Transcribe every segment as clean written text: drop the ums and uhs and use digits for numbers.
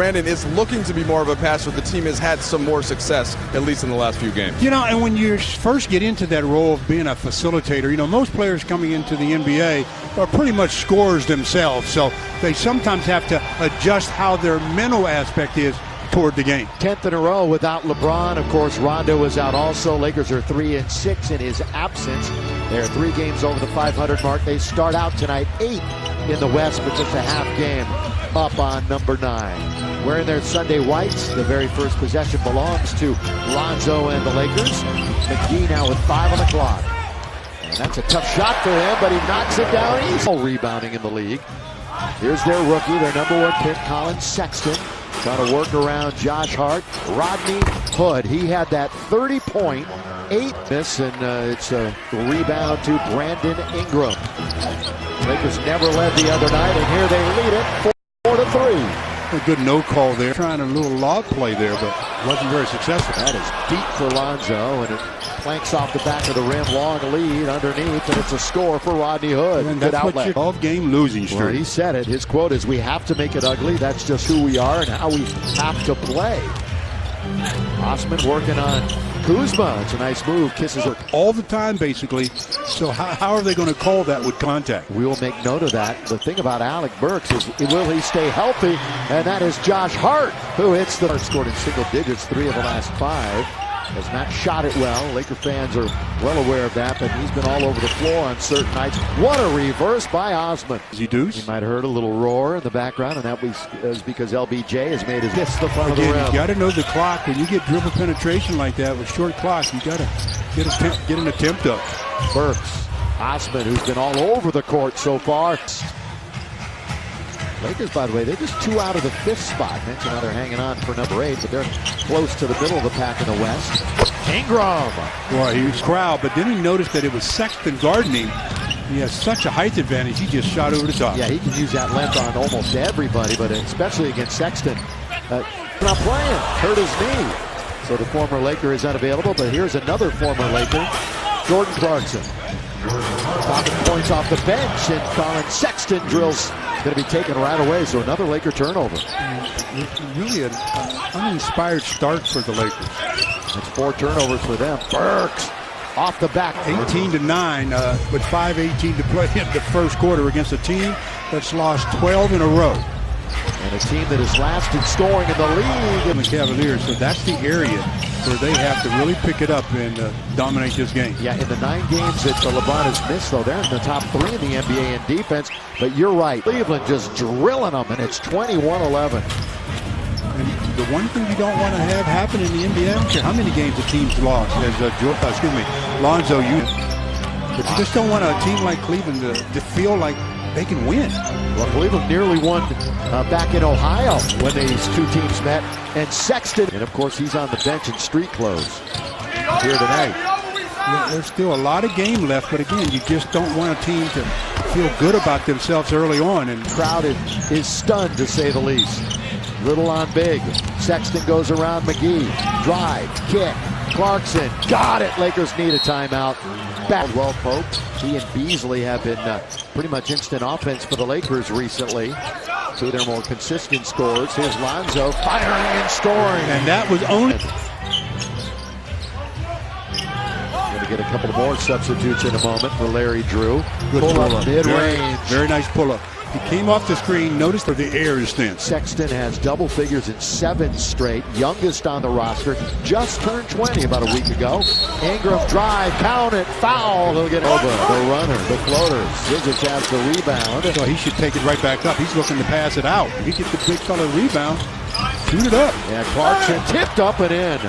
Brandon, it's looking to be more of a passer. The team has had some more success, at least in the last few games. You know, and when you first get into that role of being a facilitator, you know, most players coming into the NBA are pretty much scorers themselves, so they sometimes have to adjust how their mental aspect is toward the game. 10th in a row without LeBron. Of course, Rondo is out also. Lakers are 3-6 in his absence. They're 3 games over the 500 mark. They start out tonight 8th in the West, but just a half game up on number 9. Wearing their Sunday whites, the very first possession belongs to Lonzo and the Lakers. McGee now with 5 on the clock. And that's a tough shot for him, but he knocks it down. He's all rebounding in the league. Here's their rookie, their number 1 pick, Colin Sexton. Trying to work around Josh Hart. Rodney Hood, he had that 30-point, 8 miss, and it's a rebound to Brandon Ingram. Lakers never led the other night, and here they lead it 4-3. A good no call there. Trying a little lob play there, but wasn't very successful. That is deep for Lonzo, and it planks off the back of the rim. Long lead underneath, and it's a score for Rodney Hood. And good that's outlet. what your all-game losing streak. Well, he said it. His quote is, "We have to make it ugly. That's just who we are and how we have to play." Osman working on Kuzma. It's a nice move. Kisses her all the time, basically. So how are they going to call that with contact? We will make note of that. The thing about Alec Burks is, will he stay healthy? And that is Josh Hart, who hits the scored in single digits 3 of the last 5. Has not shot it well. Laker fans are well aware of that, but he's been all over the floor on certain nights. What a reverse by Osman. Is he deuce? You might have heard a little roar in the background, and that was because LBJ has made his kiss the front of the rim. You got to know the clock. When you get dribble penetration like that with short clock, you got to get an attempt up. Burks, Osman, who's been all over the court so far. Lakers, by the way, they're just 2 out of the 5th spot. Mention how they're hanging on for number 8, but they're close to the middle of the pack in the West. Ingram. Boy, he was crowd, but then he noticed that it was Sexton guarding him. He has such a height advantage. He just shot over the top. Yeah, he can use that length on almost everybody, but especially against Sexton. Not playing. Hurt his knee. So the former Laker is unavailable, but here's another former Laker, Jordan Clarkson. Popping points off the bench, and Colin Sexton drills. Going to be taken right away, so another Laker turnover. Really an uninspired start for the Lakers. It's 4 turnovers for them. Burks off the back. 18-9 with 5:18 to play in the first quarter against a team that's lost 12 in a row. And a team that is last in scoring in the league. And the Cavaliers, so that's the area where they have to really pick it up and dominate this game. Yeah, in the 9 games that LeBron has missed, though, they're in the top 3 in the NBA in defense. But you're right, Cleveland just drilling them, and it's 21-11. And the one thing you don't want to have happen in the NBA, I don't care how many games the team's lost, as Lonzo, but you just don't want a team like Cleveland to feel like they can win. Well, Cleveland nearly won back in Ohio when these 2 teams met. And Sexton, and of course, he's on the bench in street clothes here tonight. Yeah, there's still a lot of game left, but again, you just don't want a team to feel good about themselves early on. And the crowd is stunned, to say the least. Little on big. Sexton goes around McGee. Drive, kick. Clarkson, got it. Lakers need a timeout. Back well poked. He and Beasley have been pretty much instant offense for the Lakers recently. 2 of their more consistent scores. Here's Lonzo firing and scoring. And that was only... Going to get a couple more substitutes in a moment for Larry Drew. Good pull-up mid-range. Very nice pull-up. He came off the screen. Notice that the air is thin. Sexton has double figures in 7 straight. Youngest on the roster. Just turned 20 about a week ago. Ingram drive, count it, foul. He'll get over the runner, the floater. Zizic has the rebound. So he should take it right back up. He's looking to pass it out. If he gets the big fella rebound, shoot it up. Yeah, Clarkson tipped up and in.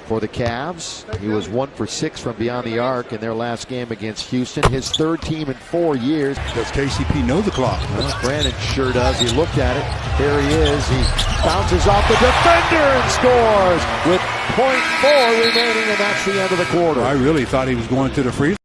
For the Cavs, he was 1 for 6 from beyond the arc in their last game against Houston. His 3rd team in 4 years. Does KCP know the clock? Well, Brandon sure does. He looked at it. There he is. He bounces off the defender and scores with .4 remaining, and that's the end of the quarter. I really thought he was going to the free